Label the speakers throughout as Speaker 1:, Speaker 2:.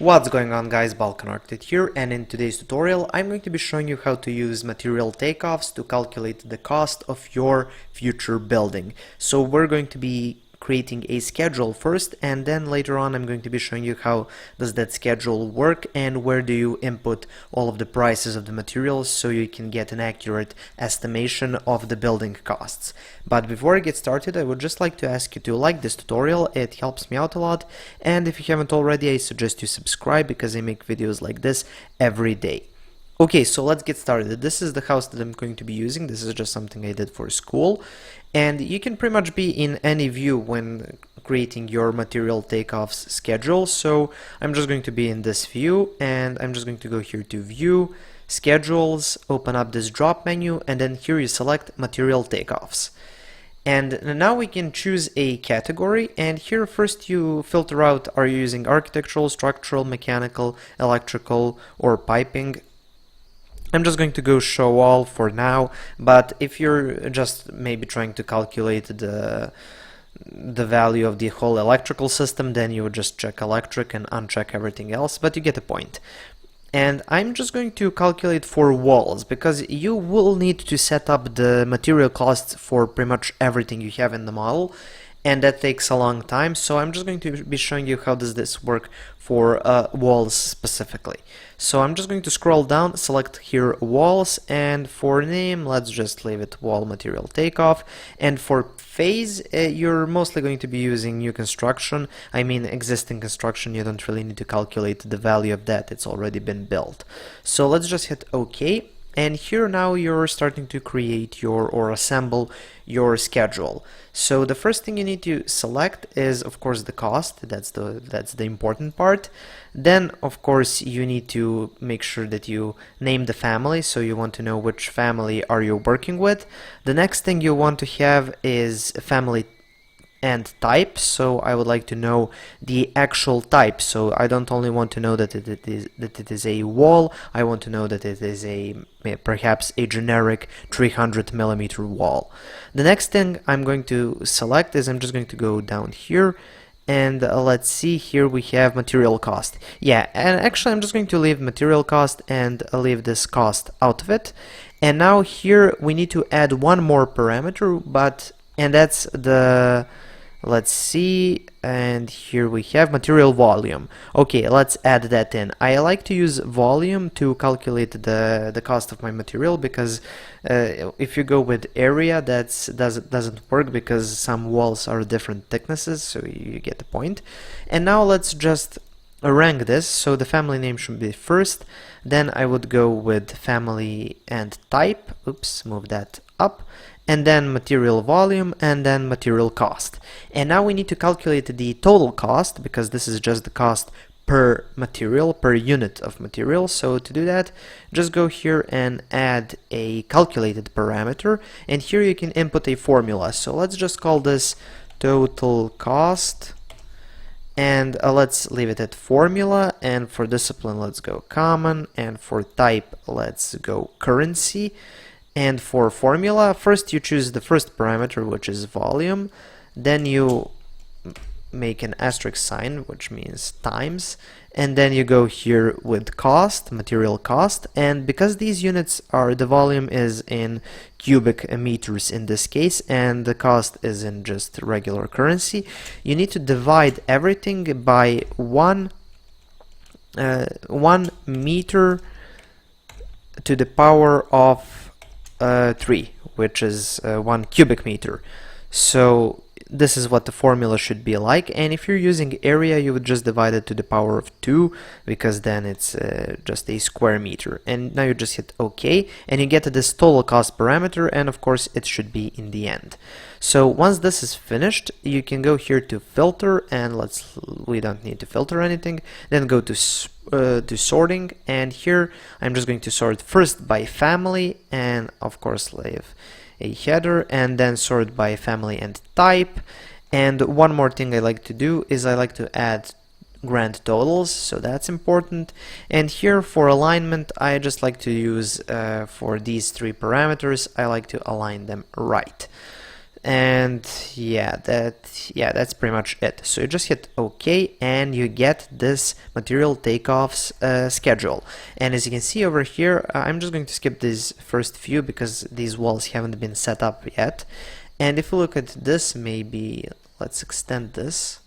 Speaker 1: What's going on, guys? Balkan Architect here, and in today's tutorial I'm going to be showing you how to use material takeoffs to calculate the cost of your future building. So we're going to be creating a schedule first, and then later on I'm going to be showing you how does that schedule work and where do you input all of the prices of the materials so you can get an accurate estimation of the building costs. But before I get started, I would just like to ask you to like this tutorial. It helps me out a lot, and if you haven't already, I suggest you subscribe because I make videos like this every day. Okay, so let's get started. This is the house that I'm going to be using. This is just something I did for school, and you can pretty much be in any view when creating your material takeoffs schedule. So I'm just going to be in this view, and I'm just going to go here to View, Schedules, open up this drop menu, and then here you select material takeoffs. And now we can choose a category, and here first you filter out, are you using architectural, structural, mechanical, electrical, or piping. I'm just going to go show all for now, but if you're just maybe trying to calculate the value of the whole electrical system, then you would just check electric and uncheck everything else, but you get the point. And I'm just going to calculate for walls, because you will need to set up the material costs for pretty much everything you have in the model, and that takes a long time. So I'm just going to be showing you how does this work for walls specifically. So I'm just going to scroll down, select here walls, and for name let's just leave it wall material takeoff. And for phase, you're mostly going to be using new construction. I mean existing construction, you don't really need to calculate the value of that, it's already been built. So let's just hit OK. And here now you're starting to create your or assemble your schedule. So the first thing you need to select is of course the cost. That's the important part. Then of course you need to make sure that you name the family, so you want to know which family are you working with. The next thing you want to have is family and type, so I would like to know the actual type. So I don't only want to know that it is a wall, I want to know that it is perhaps a generic 300mm wall. The next thing I'm going to select is I'm just going to go down here, and let's see, here we have material cost. Yeah, and actually I'm just going to leave material cost and leave this cost out of it. And now here we need to add one more parameter, and that's the, let's see, and here we have material volume. Okay, let's add that in. I like to use volume to calculate the cost of my material, because if you go with area, that doesn't work, because some walls are different thicknesses, so you get the point. And now let's just rank this. So the family name should be first, then I would go with family and type, oops, move that up, and then material volume, and then material cost. And now we need to calculate the total cost, because this is just the cost per material, per unit of material. So to do that, just go here and add a calculated parameter, and here you can input a formula. So let's just call this total cost, and let's leave it at formula. And for discipline let's go common, and for type let's go currency. And for formula, first you choose the first parameter, which is volume, then you make an asterisk sign, which means times, and then you go here with cost, material cost. And because these units are, the volume is in cubic meters in this case, and the cost is in just regular currency, you need to divide everything by 1 meter to the power of 3, which is 1 cubic meter. So this is what the formula should be like. And if you're using area, you would just divide it to the power of 2, because then it's just a square meter. And now you just hit OK, and you get this total cost parameter, and of course it should be in the end. So once this is finished, you can go here to filter, and we don't need to filter anything. Then go to sorting, and here I'm just going to sort first by family, and of course leave a header, and then sort by family and type. And one more thing I like to do is I like to add grand totals, so that's important. And here for alignment, I just like to use for these 3 parameters, I like to align them right. And that's pretty much it. So you just hit OK and you get this material takeoffs schedule. And as you can see over here, I'm just going to skip these first few because these walls haven't been set up yet. And if you look at this, maybe let's extend this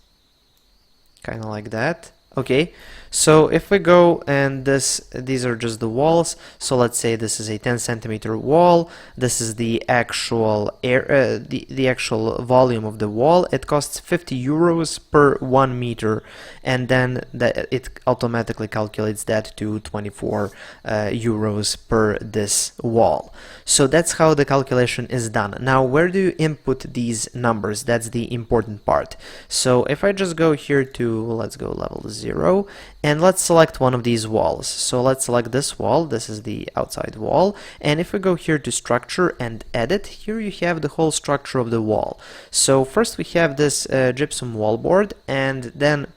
Speaker 1: kind of like that. Okay, so if we go and these are just the walls. So let's say this is a 10 centimeter wall. This is the actual the actual volume of the wall. It costs 50 euros per 1 meter, and then it automatically calculates that to 24 euros per this wall. So that's how the calculation is done. Now, where do you input these numbers? That's the important part. So if I just go here to, let's go level 0, and let's select one of these walls. So let's select this wall. This is the outside wall. And if we go here to structure and edit, here you have the whole structure of the wall. So first we have this gypsum wallboard, and then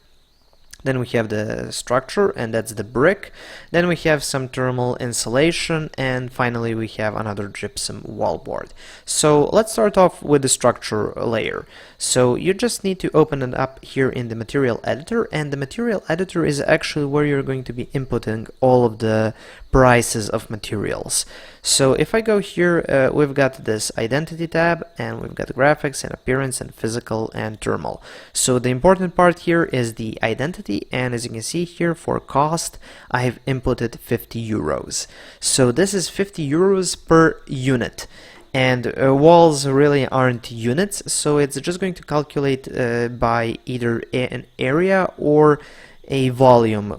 Speaker 1: we have the structure, and that's the brick. Then we have some thermal insulation, and finally we have another gypsum wallboard. So let's start off with the structure layer. So you just need to open it up here in the material editor, and the material editor is actually where you're going to be inputting all of the prices of materials. So if I go here, we've got this identity tab, and we've got graphics and appearance and physical and thermal. So the important part here is the identity, and as you can see here, for cost I have inputted 50 euros. So this is 50 euros per unit. And walls really aren't units, so it's just going to calculate by either an area or a volume,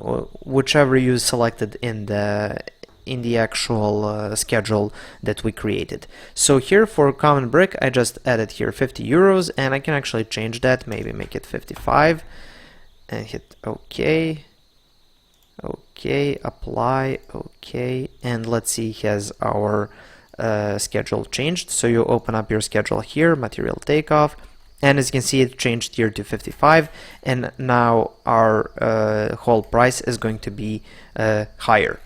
Speaker 1: whichever you selected in the actual schedule that we created. So here for common brick, I just added here 50 euros, and I can actually change that, maybe make it 55, and hit OK. OK, apply, OK, and let's see, has our schedule changed. So you open up your schedule here, material takeoff, and as you can see, it changed here to 55, and now our whole price is going to be higher.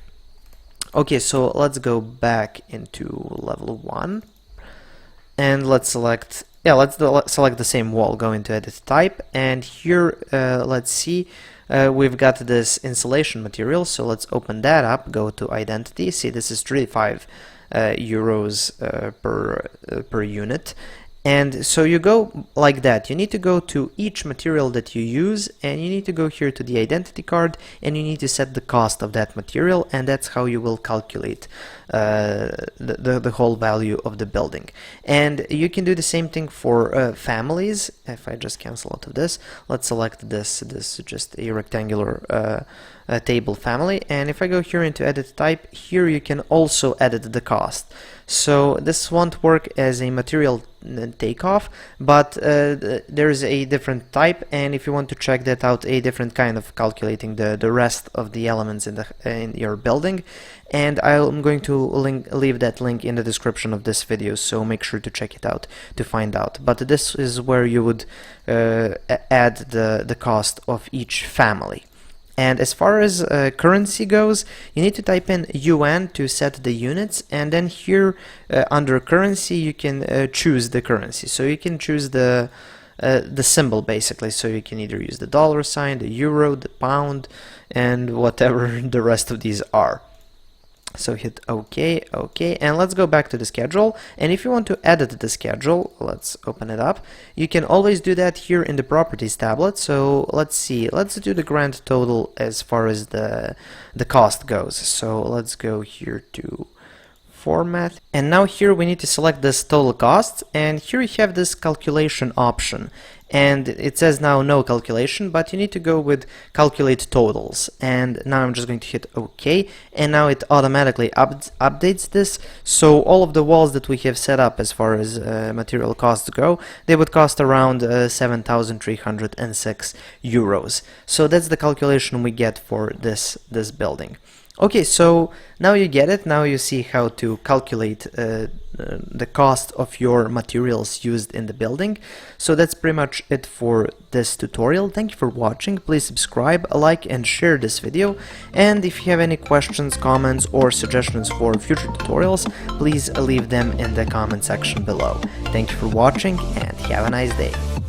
Speaker 1: Okay, so let's go back into level 1, and let's select, let's select the same wall, go into edit type, and here let's see, we've got this insulation material. So let's open that up, go to identity, see this is 35 euros per unit. And so you go like that. You need to go to each material that you use, and you need to go here to the identity card, and you need to set the cost of that material, and that's how you will calculate the whole value of the building. And you can do the same thing for families. If I just cancel out of this, let's select this is just a rectangular table family, and if I go here into edit type, here you can also edit the cost. So this won't work as a material takeoff, but there's a different type, and if you want to check that out, a different kind of calculating the rest of the elements in your building, and I'm going to leave that link in the description of this video, so make sure to check it out to find out. But this is where you would add the cost of each family. And as far as currency goes, you need to type in UN to set the units, and then here under currency you can choose the currency. So you can choose the symbol basically. So you can either use the dollar sign, the euro, the pound, and whatever the rest of these are. So hit OK, OK, and let's go back to the schedule. And if you want to edit the schedule, let's open it up. You can always do that here in the properties tablet. So let's see, let's do the grand total as far as the cost goes. So let's go here to format, and now here we need to select this total cost, and here you have this calculation option, and it says now no calculation, but you need to go with calculate totals. And now I'm just going to hit OK, and now it automatically updates this. So all of the walls that we have set up as far as material costs go, they would cost around 7,306 euros. So that's the calculation we get for this building. Okay, so now you get it. Now you see how to calculate the cost of your materials used in the building. So that's pretty much it for this tutorial. Thank you for watching. Please subscribe, like, and share this video. And if you have any questions, comments, or suggestions for future tutorials, please leave them in the comment section below. Thank you for watching and have a nice day.